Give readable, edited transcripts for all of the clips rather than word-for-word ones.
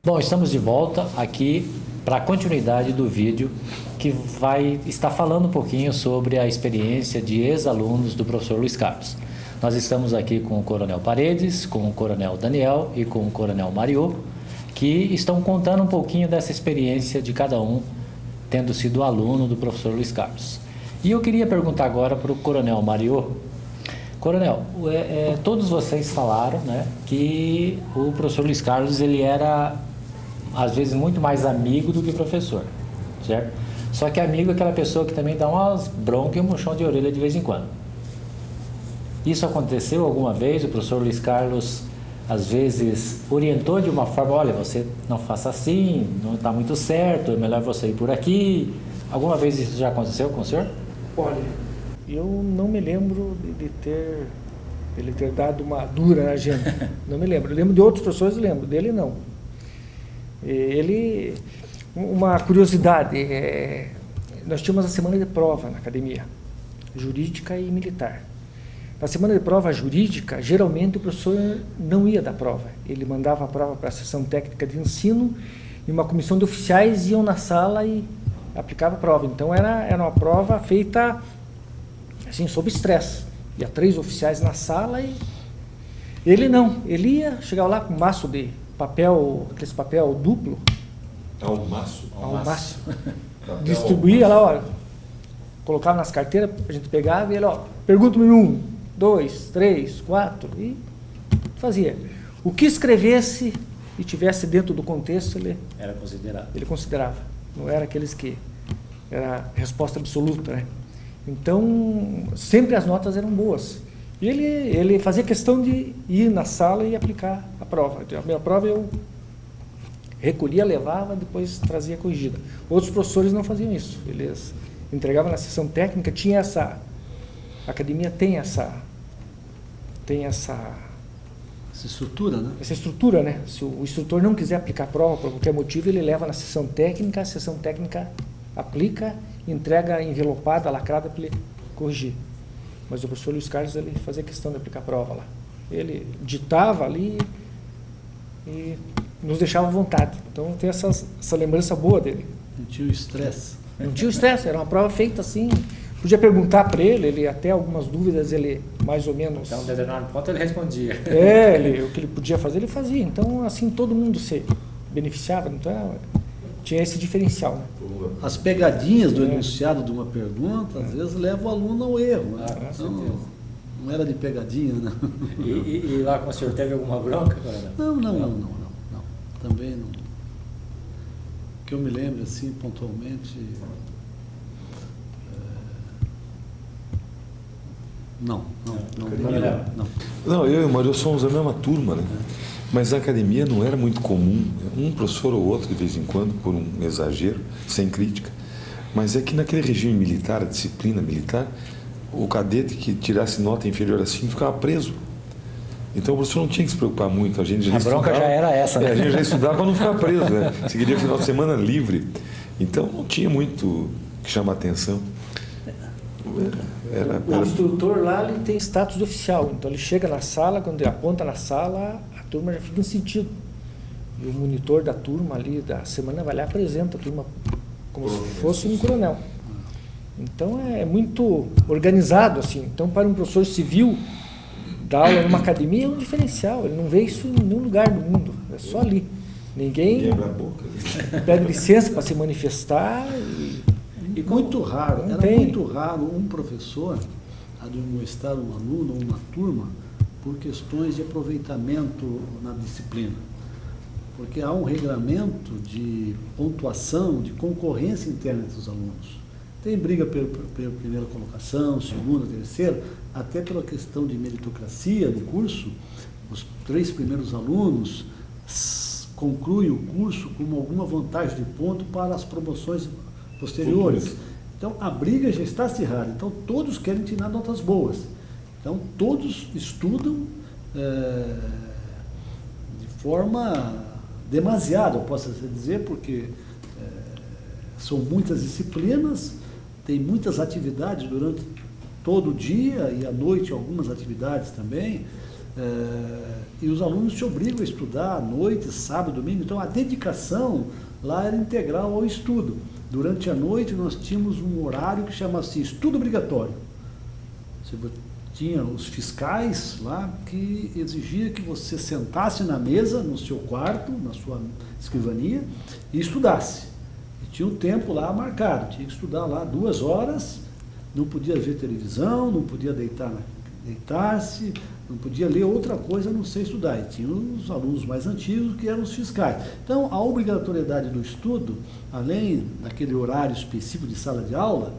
Bom, estamos de volta aqui para a continuidade do vídeo que vai estar falando um pouquinho sobre a experiência de ex-alunos do professor Luiz Carlos. Nós estamos aqui com o Coronel Paredes, com o Coronel Daniel e com o Coronel Mariô, que estão contando um pouquinho dessa experiência de cada um tendo sido aluno do professor Luiz Carlos. E eu queria perguntar agora para o Coronel Mariô. Coronel, todos vocês falaram, né, que o professor Luiz Carlos ele era às vezes muito mais amigo do que professor, certo? Só que amigo é aquela pessoa que também dá umas broncas e um murchão de orelha de vez em quando. Isso aconteceu alguma vez? O professor Luiz Carlos às vezes orientou de uma forma, olha, você não faça assim, não está muito certo, é melhor você ir por aqui. Alguma vez isso já aconteceu com o senhor? Olha, eu não me lembro de ele ter dado uma dura na gente. Não me lembro. Eu lembro de outros professores, lembro. Dele não. Ele, uma curiosidade, nós tínhamos a semana de prova na academia, jurídica e militar. Na semana de prova jurídica, geralmente o professor não ia dar prova. Ele mandava a prova para a sessão técnica de ensino e uma comissão de oficiais iam na sala e aplicava a prova. Então era uma prova feita assim, sob estresse. Ia 3 oficiais na sala e ele não. Ele ia, chegava lá com um maço de papel, aquele papel duplo. Almaço. Distribuía lá, ó, colocava nas carteiras, a gente pegava e ele, ó, pergunta número 1, 2, 3, 4 e fazia. O que escrevesse e tivesse dentro do contexto, ele considerava. Não era aqueles que era resposta absoluta, né? Então, sempre as notas eram boas. E ele fazia questão de ir na sala e aplicar a prova. A minha prova eu recolhia, levava, depois trazia corrigida. Outros professores não faziam isso. Eles entregavam na sessão técnica, tinha essa... A academia tem essa estrutura, né? Essa estrutura, né? Se o instrutor não quiser aplicar a prova por qualquer motivo, ele leva na sessão técnica, a sessão técnica aplica, entrega envelopada, lacrada para ele corrigir. Mas o professor Luiz Carlos, ele fazia questão de aplicar a prova lá. Ele ditava ali e nos deixava à vontade. Então tem essa lembrança boa dele. Não tinha o estresse. Não tinha o estresse, era uma prova feita assim. Podia perguntar para ele até algumas dúvidas, ele mais ou menos... Então, um determinado ponto ele respondia. O que ele podia fazer, ele fazia. Então, assim, todo mundo se beneficiava. Então, tinha esse diferencial, né? As pegadinhas do enunciado de uma pergunta, às vezes, levam o aluno ao erro. Né? Então, não era de pegadinha, né? E lá com o senhor teve alguma bronca? Não. Também não. Que eu me lembro, assim, pontualmente... Não. Não, eu e o Mário somos a mesma turma, né? Mas a academia não era muito comum, um professor ou outro de vez em quando, por um exagero, sem crítica. Mas é que naquele regime militar, a disciplina militar, o cadete que tirasse nota inferior a 5 ficava preso. Então o professor não tinha que se preocupar muito. A gente já bronca já era essa, né? A gente já estudava para não ficar preso, né? Você queria final de semana livre. Então não tinha muito que chamar atenção. O instrutor lá, ele tem status de oficial, então ele chega na sala, quando ele aponta na sala, a turma já fica em sentido. E o monitor da turma ali, da semana, vai lá e apresenta a turma como se fosse um coronel. Então é muito organizado, assim. Então, para um professor civil, dar aula numa academia é um diferencial, ele não vê isso em nenhum lugar do mundo, é só ali. Ninguém pede licença para se manifestar E muito raro, muito raro um professor admoestar um aluno ou uma turma por questões de aproveitamento na disciplina. Porque há um regramento de pontuação, de concorrência interna entre os alunos. Tem briga pela primeira colocação, segunda, terceira, até pela questão de meritocracia do curso. Os 3 primeiros alunos concluem o curso com alguma vantagem de ponto para as promoções posteriores. Então, a briga já está acirrada. Então, todos querem tirar notas boas. Então, todos estudam de forma demasiada, eu posso dizer, porque são muitas disciplinas, tem muitas atividades durante todo o dia e à noite algumas atividades também. E os alunos se obrigam a estudar à noite, sábado, domingo. Então, a dedicação lá era integral ao estudo. Durante a noite, nós tínhamos um horário que chama-se estudo obrigatório. Você tinha os fiscais lá que exigia que você sentasse na mesa, no seu quarto, na sua escrivania, e estudasse. E tinha um tempo lá marcado, tinha que estudar lá 2 horas, não podia ver televisão, não podia deitar-se, não podia ler outra coisa a não ser estudar. E tinha os alunos mais antigos, que eram os fiscais. Então, a obrigatoriedade do estudo, além daquele horário específico de sala de aula,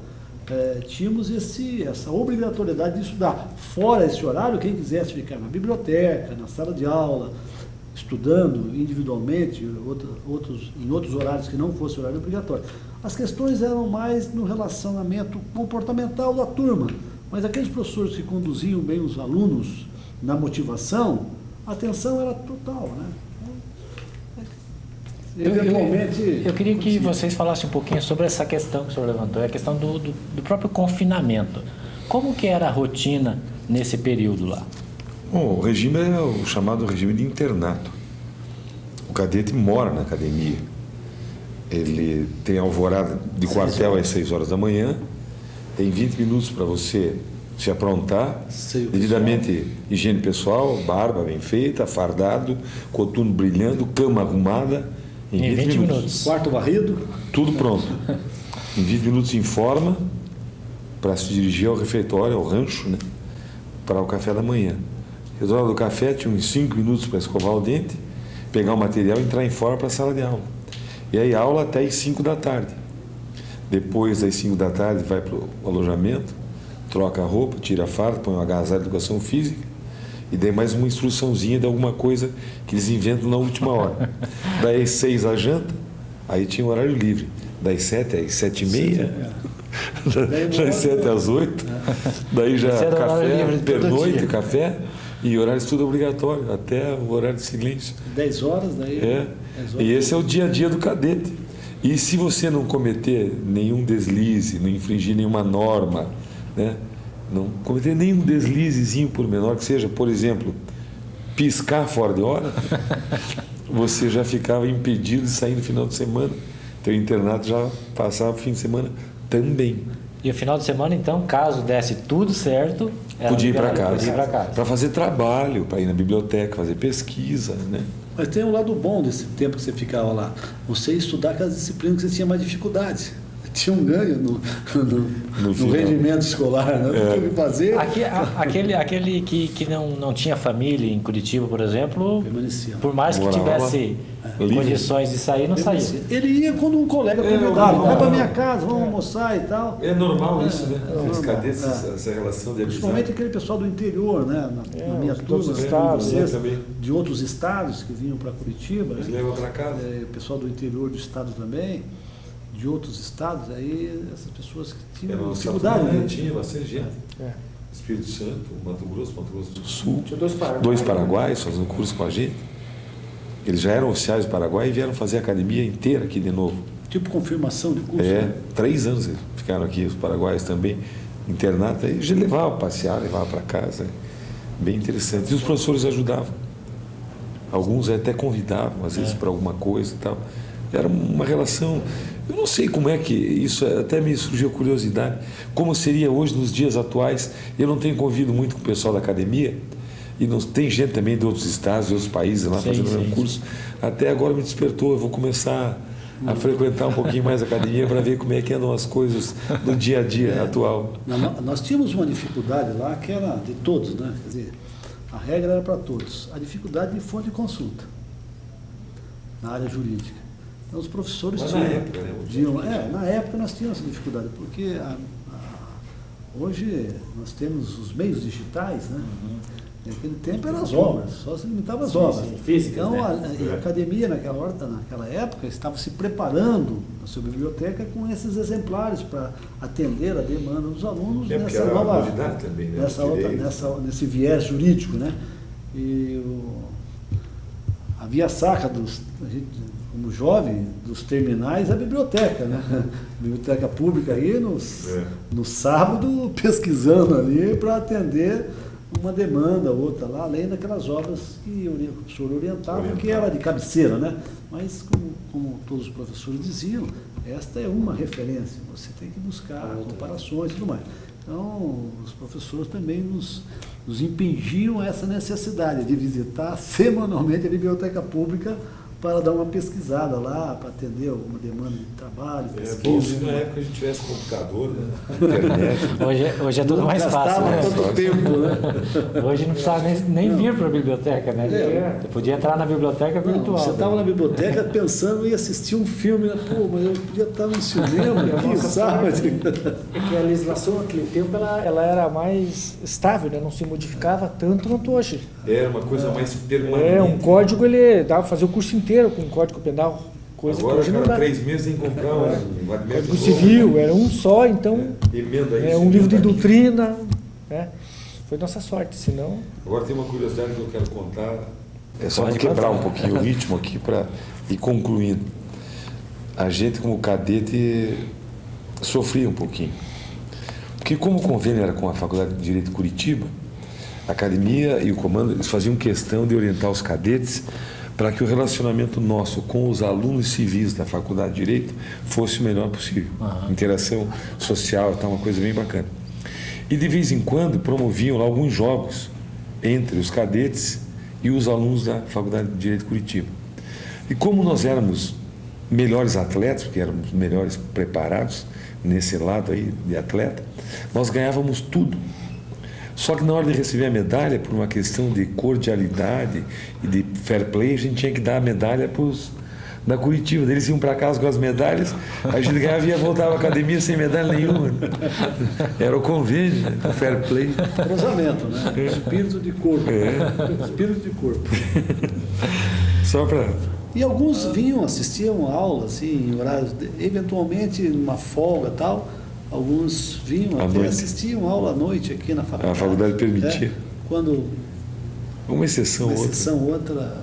tínhamos essa obrigatoriedade de estudar. Fora esse horário, quem quisesse ficar na biblioteca, na sala de aula, estudando individualmente, em outros horários que não fosse horário obrigatório. As questões eram mais no relacionamento comportamental da turma, mas aqueles professores que conduziam bem os alunos na motivação, a atenção era total, né? Eu queria que vocês falassem um pouquinho sobre essa questão que o senhor levantou, a questão do próprio confinamento. Como que era a rotina nesse período lá? Bom, o regime é o chamado regime de internato. O cadete mora na academia. Ele tem alvorada de quartel às 6 horas da manhã, tem 20 minutos para você se aprontar, devidamente higiene pessoal, barba bem feita, fardado, coturno brilhando, cama arrumada, em 20 minutos. Quarto varrido. Tudo pronto. Em 20 minutos em forma, para se dirigir ao refeitório, ao rancho, né, para o café da manhã. Na hora do café, tinha uns 5 minutos para escovar o dente, pegar o material e entrar em forma para a sala de aula. E aí aula até às 5 da tarde. Depois das 5 da tarde vai para o alojamento, troca a roupa, tira a farda, põe um agasalho de educação física e daí mais uma instruçãozinha de alguma coisa que eles inventam na última hora. Daí às 6 a janta, aí tinha um horário livre. Das 7 às 7h30, das 7 às 8, daí já café, pernoite, café e horário de estudo obrigatório, até o horário de silêncio. 10 horas, daí... 10 horas. E esse é o dia a dia do cadete. E se você não cometer nenhum deslize, não infringir nenhuma norma, né, não cometer nenhum deslizezinho por menor que seja, por exemplo, piscar fora de hora, você já ficava impedido de sair no final de semana. Teu internato já passava o fim de semana também. E o final de semana, então, caso desse tudo certo, podia ir para casa. Para fazer trabalho, para ir na biblioteca, fazer pesquisa, né? Mas tem um lado bom desse tempo que você ficava lá. Você ia estudar aquelas disciplinas que você tinha mais dificuldades. Tinha um ganho no rendimento escolar, né? Fazer. Aquele que não tinha família em Curitiba, por exemplo, permanecia. Por mais que tivesse condições de sair, não saía. Ele ia quando um colega convidava, vai para minha casa, vamos almoçar e tal. É normal isso, né? Os cadetes, essa relação de amizade. Principalmente aquele pessoal do interior, né? Na minha turma, de outros estados que vinham para Curitiba. Eles levam para casa. O pessoal do interior do estado também. De outros estados, aí essas pessoas que tinham dificuldade, né? Tinha bastante gente. Espírito Santo, Mato Grosso do Sul. Tinha 2 paraguaios fazendo curso com a gente. Eles já eram oficiais do Paraguai e vieram fazer a academia inteira aqui de novo. Tipo confirmação de curso? 3 anos eles ficaram aqui, os paraguaios também, internato. Aí já levava a passear, levava para casa. Bem interessante. E os professores ajudavam. Alguns até convidavam, às vezes, para alguma coisa e tal. Era uma relação... Eu não sei como é que isso, até me surgiu curiosidade, como seria hoje nos dias atuais. Eu não tenho convivido muito com o pessoal da academia, e não, tem gente também de outros estados, de outros países lá fazendo o mesmo curso. Até agora me despertou, eu vou começar a frequentar um pouquinho mais a academia para ver como é que andam as coisas do dia a dia atual. Nós tínhamos uma dificuldade lá que era de todos, né? Quer dizer, a regra era para todos, a dificuldade de fonte de consulta na área jurídica. Então, os professores na época nós tínhamos essa dificuldade, porque hoje nós temos os meios digitais, né? Naquele tempo eram as obras, só se limitava às obras. Físicas, então, a academia naquela época estava se preparando na sua biblioteca com esses exemplares para atender a demanda dos alunos nessa nova novidade também, né? Nesse viés jurídico, né? E havia a saca como jovem, dos terminais, a biblioteca, né? Biblioteca pública aí no sábado, pesquisando ali para atender uma demanda, outra lá, além daquelas obras que o professor orientava, que era de cabeceira, né? Mas, como todos os professores diziam, esta é uma referência, você tem que buscar comparações e tudo mais. Então, os professores também nos impingiam essa necessidade de visitar semanalmente a biblioteca pública para dar uma pesquisada lá, para atender alguma demanda de trabalho, pesquisa. Bom, se na época a gente tivesse computador, né? Internet. Hoje é tudo mais fácil, né? Tanto tempo, né? Hoje não precisava nem vir para a biblioteca, né? Você podia entrar na biblioteca virtual. Você estava na biblioteca pensando em assistir um filme, né? Pô, mas eu podia estar no cinema, que sabe? É que a legislação naquele tempo ela era mais estável, né? Não se modificava tanto quanto hoje. Era uma coisa mais permanente. Um código, ele dava para fazer o curso inteiro com o código penal. Coisa agora, que hoje não dá. 3 meses em comprar um vadimento Código civil, era um só, então. Emenda isso, um livro de aqui. doutrina. Né? Foi nossa sorte, senão. Agora tem uma curiosidade que eu quero contar. É só para quebrar um pouquinho o ritmo aqui para ir concluindo. A gente, como cadete, sofria um pouquinho. Porque como o convênio era com a Faculdade de Direito de Curitiba, a academia e o comando eles faziam questão de orientar os cadetes para que o relacionamento nosso com os alunos civis da Faculdade de Direito fosse o melhor possível. Interação social, tá, uma coisa bem bacana. E de vez em quando promoviam lá alguns jogos entre os cadetes e os alunos da Faculdade de Direito de Curitiba. E como nós éramos melhores atletas, porque éramos melhores preparados nesse lado aí de atleta, nós ganhávamos tudo. Só que na hora de receber a medalha, por uma questão de cordialidade e de fair play, a gente tinha que dar a medalha para os da Curitiba. Eles iam para casa com as medalhas, a gente ganhava e voltava à academia sem medalha nenhuma. Era o convênio, né? O fair play. Cruzamento, né? Espírito de corpo. Espírito de corpo. Só para... E alguns vinham, assistiam aula, assim, em horários, eventualmente numa folga e tal. Alguns vinham até assistiam aula à noite aqui na faculdade. A faculdade permitia. Quando uma exceção outra.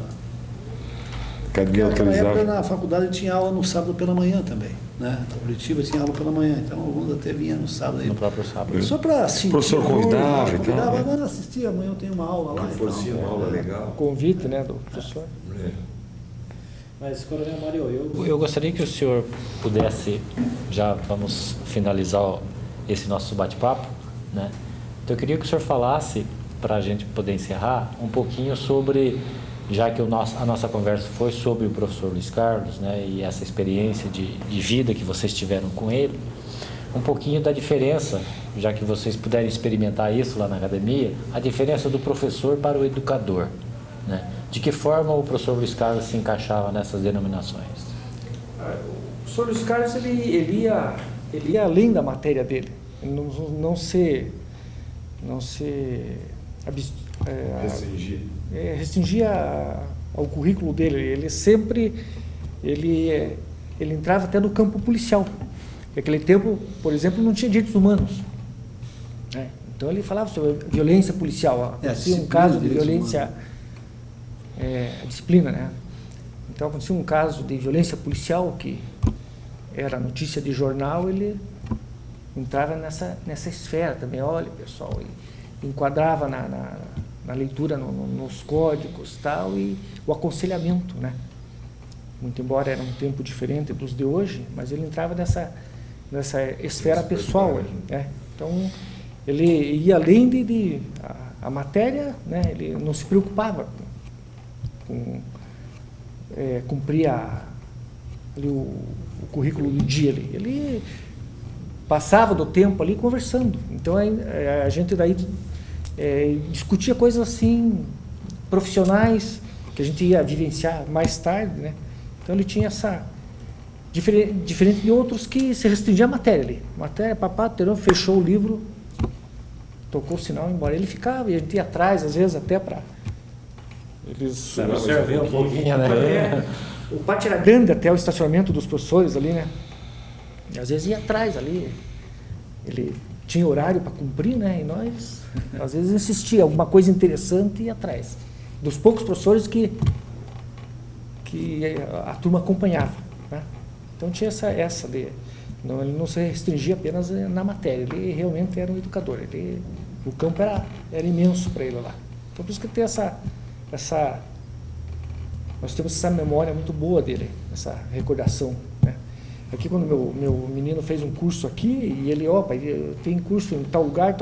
Academia Naquela época autorizava. na faculdade tinha aula no sábado pela manhã também, né? Na Curitiba tinha aula pela manhã, então alguns até vinham no sábado aí. No próprio sábado. Só para sentir. O professor convidava e tal. Agora assistir, amanhã eu tenho uma aula lá. Reforcia uma aula legal. Convite, né, do professor. Mas, Coronel Mário, eu gostaria que o senhor pudesse, já vamos finalizar esse nosso bate-papo, né? Então eu queria que o senhor falasse, para a gente poder encerrar, um pouquinho sobre, já que a nossa conversa foi sobre o professor Luiz Carlos, né, e essa experiência de vida que vocês tiveram com ele, um pouquinho da diferença, já que vocês puderem experimentar isso lá na academia, a diferença do professor para o educador, né? De que forma o professor Luiz Carlos se encaixava nessas denominações? O professor Luiz Carlos ele ia além da matéria dele, ele não se restringia ao currículo dele. Ele sempre ele entrava até no campo policial. Naquele tempo, por exemplo, não tinha direitos humanos, né? Então ele falava sobre violência policial. Acontecia um caso de violência, disciplina, né? Então acontecia um caso de violência policial que era notícia de jornal, ele entrava nessa esfera também. Olha, pessoal, e enquadrava na leitura, nos códigos tal, e o aconselhamento, né? Muito embora era um tempo diferente dos de hoje, mas ele entrava nessa esfera pessoal, né? Então ele ia além de a matéria, né? Ele não se preocupava com cumprir ali o currículo do dia ali. Ele passava do tempo ali conversando. Então a gente daí discutia coisas assim profissionais que a gente ia vivenciar mais tarde, né? Então ele tinha essa diferente de outros que se restringia a matéria ali. Matéria, fechou o livro, tocou o sinal, embora ele ficava e a gente ia atrás às vezes até para eles observar um pouquinho, né? O pátio era grande até o estacionamento dos professores ali, né? E às vezes ia atrás ali. Ele tinha horário para cumprir, né? E nós, às vezes, insistia, alguma coisa interessante e ia atrás. Dos poucos professores que a turma acompanhava, né? Então tinha ele não se restringia apenas na matéria, ele realmente era um educador, ele O campo era imenso para ele lá. Então, por isso que tem nós temos essa memória muito boa dele, essa recordação, né? Aqui, quando meu menino fez um curso aqui, e ele, pai, tem curso em tal lugar,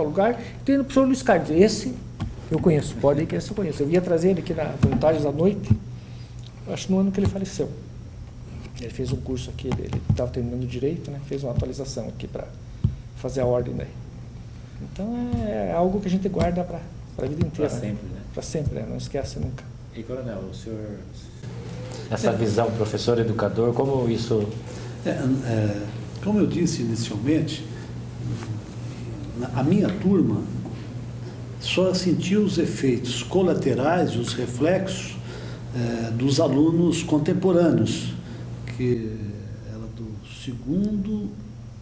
tem no professor Luiz Carlos. Esse eu conheço, pode ir que esse eu conheço. Eu ia trazer ele aqui na Voluntários à Noite, acho no ano que ele faleceu. Ele fez um curso aqui, ele estava terminando direito, né? Fez uma atualização aqui para fazer a ordem daí. Então é algo que a gente guarda para a vida inteira. Para sempre, né? Para sempre, né? Não esquece nunca. E, Coronel, o senhor, essa visão professor, educador, como isso... Como eu disse inicialmente, a minha turma só sentiu os efeitos colaterais, os reflexos dos alunos contemporâneos, que era do segundo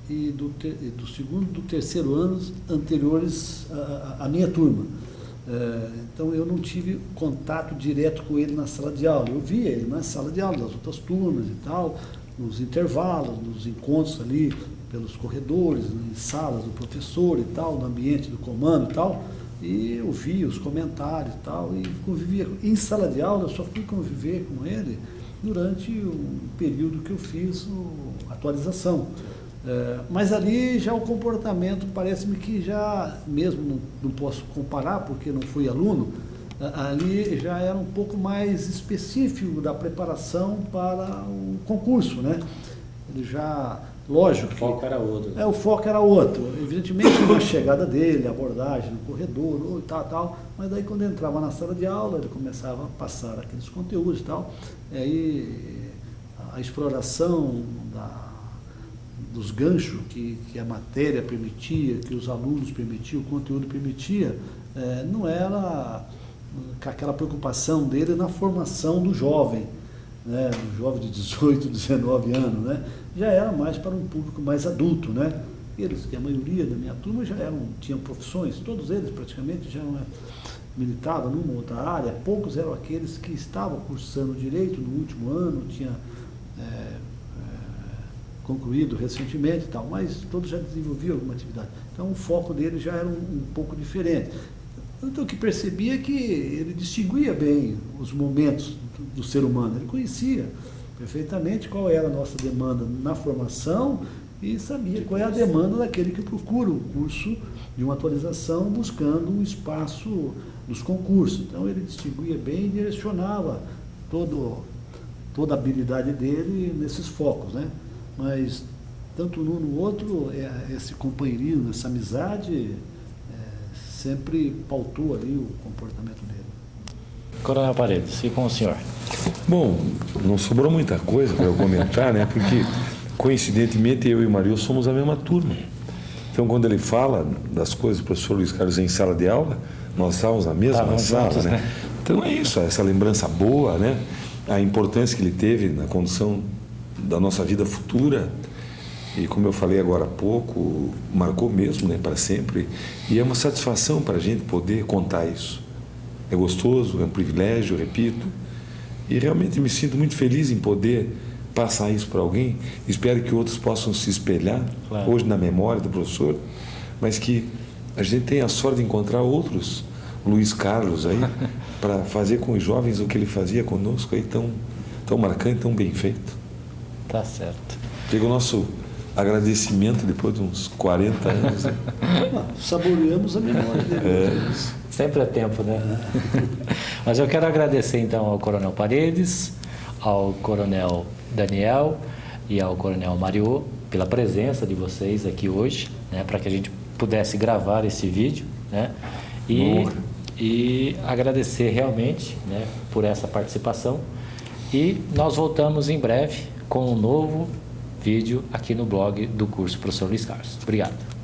e do terceiro anos anteriores à minha turma. Então eu não tive contato direto com ele na sala de aula. Eu via ele na sala de aula das outras turmas e tal, nos intervalos, nos encontros ali pelos corredores, em salas do professor e tal, no ambiente do comando e tal, e eu via os comentários e tal, e convivia. Em sala de aula eu só fui conviver com ele durante o período que eu fiz a atualização. Mas ali já o comportamento parece-me que já, mesmo não posso comparar porque não fui aluno, ali já era um pouco mais específico da preparação para o concurso, né? Ele já, lógico que... O foco era outro. Né? O foco era outro. Evidentemente, a chegada dele, a abordagem no corredor, tal, mas daí quando entrava na sala de aula, ele começava a passar aqueles conteúdos e tal, e aí a exploração dos ganchos que a matéria permitia, que os alunos permitiam, o conteúdo permitia, não era com aquela preocupação dele na formação do jovem, né, do jovem de 18, 19 anos, né, já era mais para um público mais adulto, né. Eles, que a maioria da minha turma tinham profissões, todos eles praticamente já militavam numa outra área, poucos eram aqueles que estavam cursando direito no último ano, tinha concluído recentemente e tal, mas todos já desenvolviam alguma atividade. Então o foco dele já era um pouco diferente. Então o que percebia é que ele distinguia bem os momentos do ser humano, ele conhecia perfeitamente qual era a nossa demanda na formação e sabia qual é a demanda daquele que procura um curso de uma atualização buscando um espaço dos concursos. Então ele distinguia bem e direcionava toda a habilidade dele nesses focos, né? Mas tanto um no outro, esse companheirismo, essa amizade sempre pautou ali o comportamento dele. Coronel Paredes, e com o senhor? Bom, não sobrou muita coisa para eu comentar, né? Porque, coincidentemente, eu e o Mario somos a mesma turma. Então, quando ele fala das coisas do professor Luiz Carlos em sala de aula, nós estávamos na mesma sala, juntos, né? Então, é isso, essa lembrança boa, né? A importância que ele teve na condução da nossa vida futura. E, como eu falei agora há pouco, marcou mesmo, né? Para sempre. E é uma satisfação para a gente poder contar isso. É gostoso, é um privilégio, repito, e realmente me sinto muito feliz em poder passar isso para alguém. Espero que outros possam se espelhar, claro, hoje na memória do professor, mas que a gente tenha a sorte de encontrar outros Luiz Carlos aí, para fazer com os jovens o que ele fazia conosco aí, tão marcante, tão bem feito. Tá certo. Fica o nosso agradecimento depois de uns 40 anos. Né? Saboreamos a memória dele. Sempre é tempo, né? Mas eu quero agradecer então ao Coronel Paredes, ao Coronel Daniel e ao Coronel Mario pela presença de vocês aqui hoje, né, para que a gente pudesse gravar esse vídeo, né? E agradecer realmente, né, por essa participação. E nós voltamos em breve com um novo vídeo aqui no blog do curso Professor Luiz Carlos. Obrigado.